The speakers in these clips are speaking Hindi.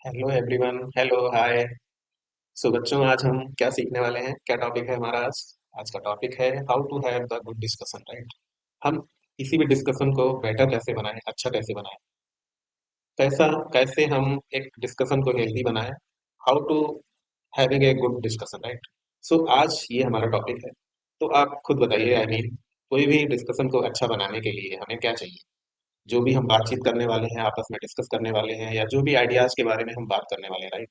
Hello everyone. Hello hi. So बच्चों, आज हम क्या सीखने वाले हैं? क्या टॉपिक है हमारा आज? आज का टॉपिक है how to have the good discussion, right? हम किसी भी डिस्कशन को बेटर कैसे बनाएं, अच्छा कैसे बनाएं, कैसा कैसे हम एक डिस्कशन को हेल्दी बनाएं। How to having a good discussion, right? So आज ये हमारा टॉपिक है। तो आप खुद बताइए, आई मीन कोई भी डिस्कशन को अच्छा बनाने के लिए हमें क्या चाहिए? जो भी हम बातचीत करने वाले हैं, आपस में डिस्कस करने वाले हैं, या जो भी आइडियाज के बारे में हम बात करने वाले हैं, राइट?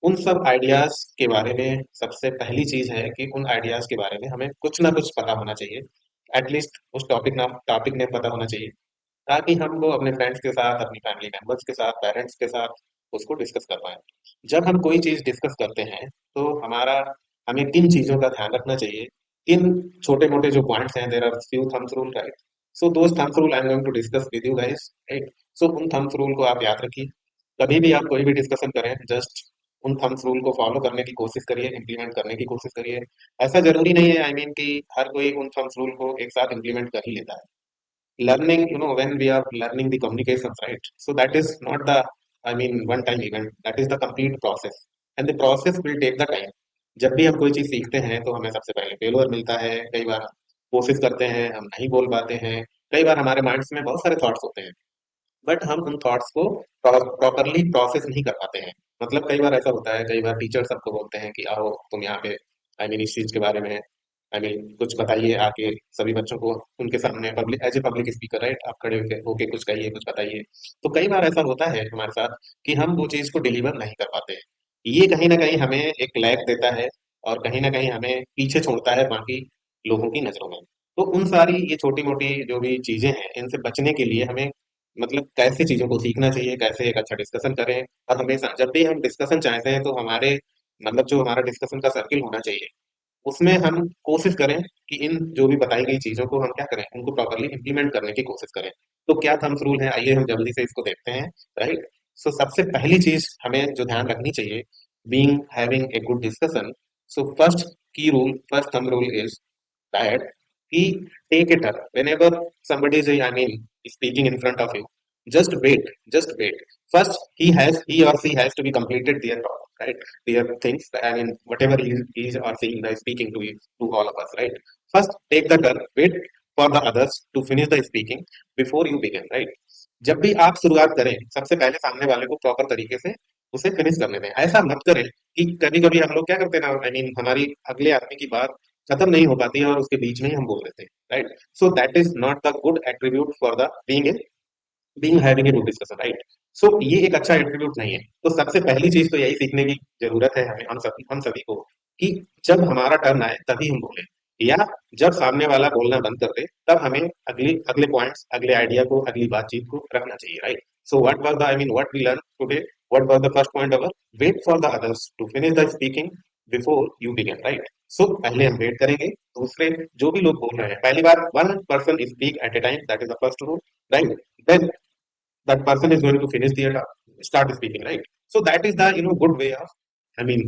उन सब आइडियाज के बारे में सबसे पहली चीज है कि उन आइडियाज के बारे में हमें कुछ ना कुछ पता होना चाहिए। एटलीस्ट उस टॉपिक ने पता होना चाहिए, ताकि हम वो अपने फ्रेंड्स के साथ, अपनी फैमिली मेंबर्स के साथ, पेरेंट्स के साथ उसको डिस्कस कर पाए। जब हम कोई चीज डिस्कस करते हैं तो हमें किन चीजों का ध्यान रखना चाहिए, किन छोटे मोटे जो पॉइंट्स हैं, there are few thumbs rule, right? So those thumbs rule I am going to discuss with you guys, right? So उन थंब्स रूल को आप याद रखिए। कभी भी आप कोई भी डिस्कशन करें, जस्ट उन थंब्स रूल को फॉलो करने की कोशिश करिए, इम्प्लीमेंट करने की कोशिश करिए। ऐसा जरूरी नहीं है, आई मीन कि हर कोई उन थंब्स रूल को एक साथ इम्प्लीमेंट कर ही लेता है। Learning, when we are learning the communications, right? So that is not the, I mean, one time event. That is the complete process, and the process will take the time. जब भी हम कोई चीज सीखते हैं तो हमें सबसे पहले फेलोर मिलता है, कई बार कोशिश करते हैं, हम नहीं बोल पाते हैं, कई बार हमारे माइंड्स में बहुत सारे थॉट्स होते हैं, बट हम उन थॉट्स को प्रॉपरली प्रोसेस नहीं कर पाते हैं। मतलब कई बार ऐसा होता है, कई बार टीचर सबको बोलते हैं कि आओ तुम यहाँ पे, आई मीन इस चीज के बारे में, आई मीन कुछ बताइए आके सभी बच्चों को, उनके सामने public, as a public speaker, right? आप खड़े होके कुछ कहिए, कुछ बताइए। तो कई बार ऐसा होता है हमारे साथ कि हम वो चीज को डिलीवर नहीं कर पाते हैं। ये कहीं ना कहीं हमें एक लैग देता है, और कहीं ना कहीं हमें पीछे छोड़ता है बाकी लोगों की नजरों में। तो उन सारी ये छोटी मोटी जो भी चीजें हैं, इनसे बचने के लिए हमें, मतलब कैसे चीजों को सीखना चाहिए, कैसे एक अच्छा डिस्कशन करें। और हमेशा जब भी हम डिस्कशन चाहते हैं तो हमारे, मतलब जो हमारा डिस्कशन का सर्किल होना चाहिए, उसमें हम कोशिश करें कि इन जो भी बताई गई चीजों को हम क्या करें, उनको प्रॉपरली इंप्लीमेंट करने की कोशिश करें। तो क्या थम्स रूल है, आइए हम जल्दी से इसको देखते हैं, राइट? सो सबसे पहली चीज हमें जो ध्यान रखनी चाहिए, being having a good discussion, so first key rule, first thumb rule is that he take it up whenever somebody is, I mean, speaking in front of you. Just wait. First, he or she has to be completed their talk, right? Their things. I mean, whatever he is or she is speaking to you, to all of us, right? First, take the turn. Wait for the others to finish the speaking before you begin, right? जब भी आप शुरुआत करें, सबसे पहले सामने वाले को प्रॉपर तरीके से उसे फिनिश करने दें। ऐसा मत करें कि कभी कभी हम लोग क्या करते हैं ना, आई मीन हमारी अगले आदमी की बात खत्म नहीं हो पाती है और उसके बीच में ही हम बोल देते हैं, right? So that is not the good attribute for the being having a good discussion, right? So ये एक अच्छा एट्रीब्यूट नहीं है। तो सबसे पहली चीज तो यही सीखने की जरूरत है हमें, हम सभी को, कि जब हमारा टर्न आए तभी हम बोलें, या जब सामने वाला बोलना बंद कर दे तब हमें अगले पॉइंट्स, अगले आइडिया को, अगली बातचीत को रखना चाहिए, right? So what was the, I mean what we learn today, what was the first point our? Wait for the others to finish the speaking before you begin, right? So पहले हम वेट करेंगे, दूसरे जो भी लोग बोल रहे हैं, पहली बार one person speak at a time, that is the first rule, right? Then that person is going to finish their start speaking, right? So that is the, good way of, I mean,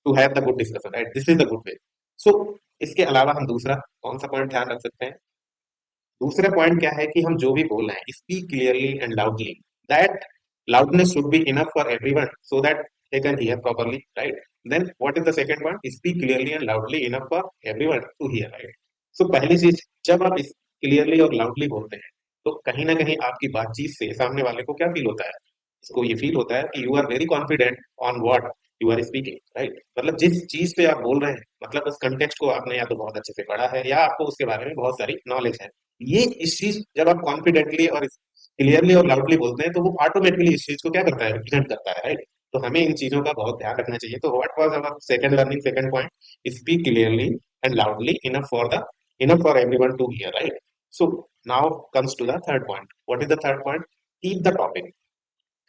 to have the good discussion, right? This is the good way. So इसके अलावा हम दूसरा कौन सा पॉइंट ध्यान रख सकते हैं? दूसरा पॉइंट क्या है कि हम जो भी बोल रहे हैं, speak clearly and loudly. That loudness should be enough for everyone so that they can hear properly, right? Then what is the second point? Speak clearly and loudly enough for everyone to hear, right? So पहली चीज, जब आप क्लियरली और लाउडली बोलते हैं तो कहीं ना कहीं आपकी बातचीत से सामने वाले को क्या फील होता है? उसको ये फील होता है कि you are very confident on what you are speaking, right? मतलब जिस चीज पे आप बोल रहे हैं, मतलब उस कंटेक्स्ट को आपने या तो बहुत अच्छे से पढ़ा है, या आपको उसके बारे में बहुत सारी नॉलेज है। ये इस चीज जब आप कॉन्फिडेंटली और क्लियरली और लाउडली बोलते हैं तो वो ऑटोमेटिकली इस चीज को क्या करता है, रिप्रेजेंट करता है, राइट? तो हमें इन चीजों का बहुत ध्यान रखना चाहिए। तो what was our second learning, second point? Speak clearly and loudly enough for everyone to hear, right? So now comes to the third point. What is the third point? Keep the topic.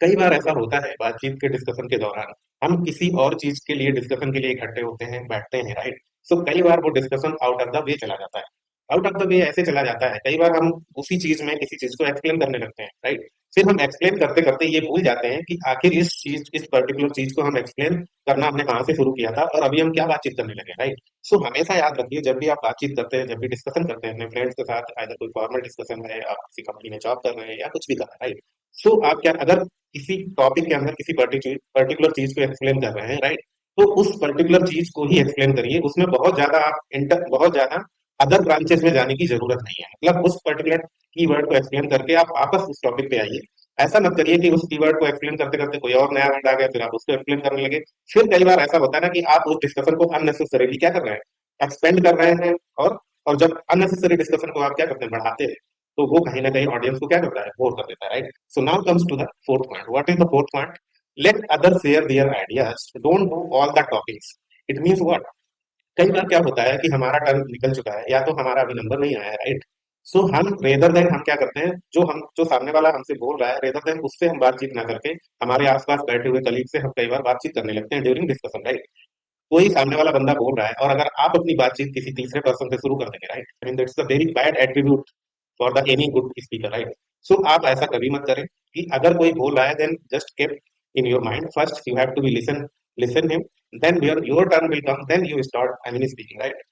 कई बार ऐसा होता है बातचीत के डिस्कशन के दौरान, हम किसी और चीज के लिए डिस्कशन के लिए इकट्ठे होते हैं, बैठते हैं, राइट? सो कई बार वो discussion out of the way चला जाता है। आउट ऑफ द वे ऐसे चला जाता है कई बार, हम उसी चीज में किसी चीज को एक्सप्लेन करने लगते हैं, राइट। फिर हम एक्सप्लेन करते करते ये भूल जाते हैं कि आखिर इस पर्टिकुलर चीज को हम एक्सप्लेन करना हमने कहाँ से शुरू किया था और अभी हम क्या बातचीत करने लगे, राइट। सो हमेशा याद रखिए, जब भी आप बातचीत करते हैं, जब भी डिस्कशन करते हैं अपने फ्रेंड्स के साथ, अगर कोई फॉर्मल डिस्कशन है, आप किसी कंपनी में जॉब कर रहे हैं या कुछ भी कर रहे हैं, राइट। सो आप क्या, अगर किसी टॉपिक के अंदर किसी पर्टिकुलर चीज को एक्सप्लेन कर रहे हैं, राइट, तो उस पर्टिकुलर चीज को ही एक्सप्लेन करिए, उसमें बहुत ज्यादा अदर ब्रांचेस में जाने की जरूरत नहीं है। मतलब उस पर्टिकुलर कीवर्ड को एक्सप्लेन करके आप वापस उस टॉपिक पे आइए। ऐसा मत करिए कि उस कीवर्ड को एक्सप्लेन करते करते कोई और नया वर्ड आ गया, फिर आप उसको एक्सप्लेन करने लगे। फिर कई बार ऐसा होता है ना कि आप उस डिस्कशन को अननेसेसरीली क्या कर रहे हैं, एक्सपेंड कर रहे हैं। और जब अननेसेसरी डिस्कशन को आप क्या करते हैं, बढ़ाते हैं, तो वो कहीं ना कहीं ऑडियंस को क्या करता है, बोर कर देता है, right. So now comes to the fourth point. What is the fourth point? Let other share their ideas, don't do all the topics. It means what? कई बार क्या होता है कि हमारा टर्न निकल चुका है या तो हमारा अभी नंबर नहीं आया है, राइट। सो हम रेदर देन हम क्या करते हैं, जो सामने वाला हमसे बोल रहा है, रेदर देन उससे हम बातचीत ना करके हमारे आसपास बैठे हुए कलीग से हम कई बार बातचीत करने लगते हैं ड्यूरिंग डिस्कशन, राइट। कोई सामने वाला बंदा बोल रहा है और अगर आप अपनी बातचीत किसी तीसरे पर्सन से शुरू कर देंगे, right, I mean that's a very bad attribute for the any good speaker, right. So आप ऐसा कभी मत करें कि अगर कोई बोल रहा है, then just keep in your mind, first you have to be listen him, then your turn will come, then you start, I mean, speaking, right?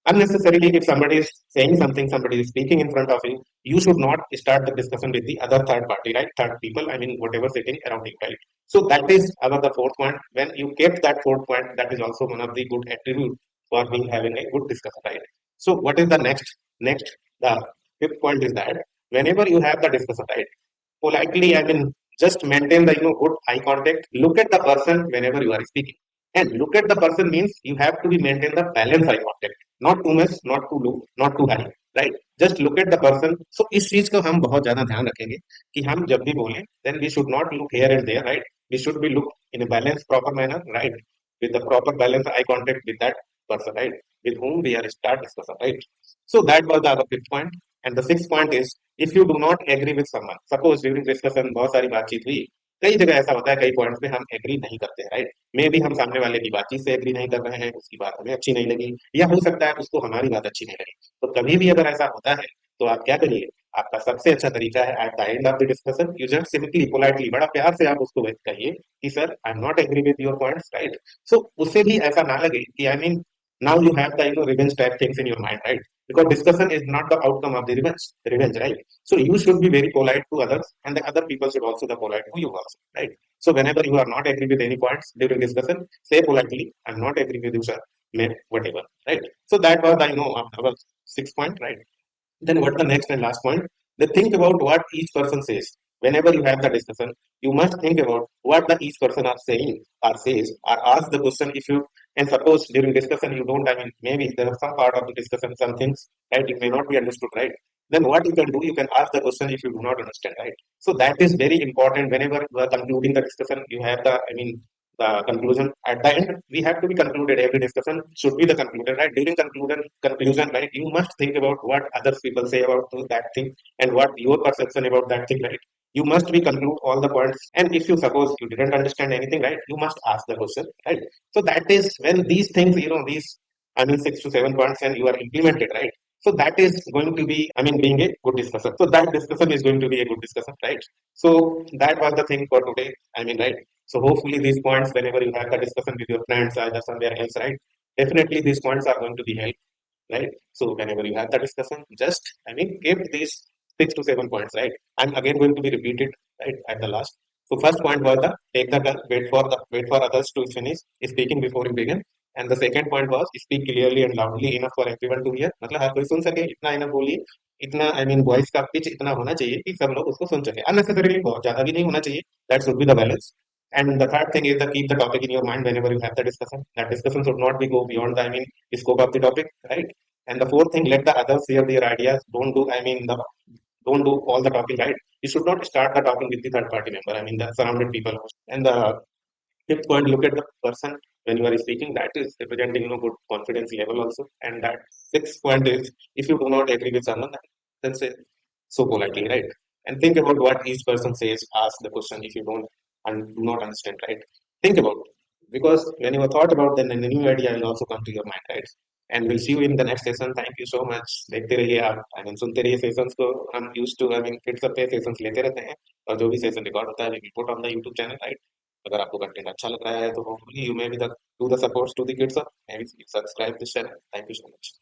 Unnecessarily, if somebody is saying something, somebody is speaking in front of you should not start the discussion with the other third party, right? Third people, I mean, whatever sitting around you, right? So that is our the fourth point. When you kept that fourth point, that is also one of the good attribute for being having a good discussion, right? So what is the next the fifth point is that whenever you have the discussion, right, politely, I mean, just maintain the good eye contact, look at the person whenever you are speaking. And look at the person means you have to be maintain the balance eye contact, not too much, not too low, not too high, right? Just look at the person. So इस चीज को हम बहुत ज्यादा ध्यान रखेंगे कि हम जब भी बोलें, then we should not look here and there, right? We should be look in a balanced proper manner, right, with the proper balance eye contact with that person, right, with whom we are start discussion, right. So that was the other fifth point. And the sixth point is, if you do not agree with someone, suppose during discussion बहुत सारी बातचीत हुई, कई जगह ऐसा होता है, कई पॉइंट्स पे हम एग्री नहीं करते हैं, राइट। मे भी हम सामने वाले की बातचीत से एग्री नहीं कर रहे हैं, उसकी बात हमें अच्छी नहीं लगी, या हो सकता है उसको हमारी बात अच्छी नहीं लगी। तो कभी भी अगर ऐसा होता है, तो आप क्या करिए, आपका सबसे अच्छा तरीका है, at the end of the discussion you just simply politely, बड़ा प्यार से आप उसको कहिए कि sir I am not agree with your points, right. So उससे भी ऐसा ना लगे कि I mean now you have the revenge type things in your mind, right? Because discussion is not the outcome of the revenge, right? So you should be very polite to others, and the other people should also be polite to you also, right? So whenever you are not agree with any points during discussion, say politely, I'm not agree with you, sir, may whatever, right? So that was the our sixth point, right? Then what the next and last point? They think about what each person says. Whenever you have the discussion, you must think about what the each person are saying or says, or ask the question if you, and suppose during discussion you don't, I mean, maybe there are some part of the discussion, some things, right, it may not be understood, right? Then what you can do, you can ask the question if you do not understand, right? So that is very important. Whenever you are concluding the discussion, you have the, I mean, the conclusion at the end. We have to be concluded. Every discussion should be the concluded, right? During conclusion, right? You must think about what others people say about that thing and what your perception about that thing, right? You must be conclude all the points. And if you suppose you didn't understand anything, right? You must ask the question, right? So that is when these things, these, I mean, 6 to 7 points, and you are implemented, right? So that is going to be, I mean, being a good discussion. So that discussion is going to be a good discussion, right? So that was the thing for today. I mean, right? So hopefully these points, whenever you have the discussion with your friends either somewhere else, right? Definitely these points are going to be help, right? So whenever you have the discussion, just, I mean, keep these 6 to 7 points, right? I'm again going to be repeated, right, at the last. So first point was the take the turn, wait for others to finish speaking before you begin. And the second point was speak clearly and loudly enough for everyone to hear. मतलब हर कोई सुन सके, इतना इनफ बोलिए, इतना, आई मीन, वॉइस का पिच इतना होना चाहिए कि सब लोग उसको सुन सके। अननेसेसरीली बहुत ज्यादा भी नहीं होना चाहिए, that should be the balance. And the third thing is to keep the topic in your mind whenever you have the discussion. That discussion should not be go beyond the, I mean, scope of the topic, right? And the fourth thing, let the others share their ideas. Don't do all the talking, right? You should not start the talking with the third party member. I mean, the surrounded people. And the fifth point, look at the person when you are speaking. That is representing, good confidence level also. And that sixth point is, if you do not agree with someone, then say so politely, right? And think about what each person says. Ask the question if you don't and do not understand, right? Think about it. Because when you have thought about, then a new idea will also come to your mind, right? And will see you in the next session. Thank you so much. देखते रहिए आप, आई मीन सुनते रहिए सेशंस को। हम used to, I mean kids पे सेशंस लेते रहते हैं, और जो भी सेशन रिकॉर्ड होता है we put on the YouTube channel, right. अगर आपको कंटेंट अच्छा लग रहा है तो hopefully you may be the do the supports to the kids, maybe subscribe this channel. Thank you so much.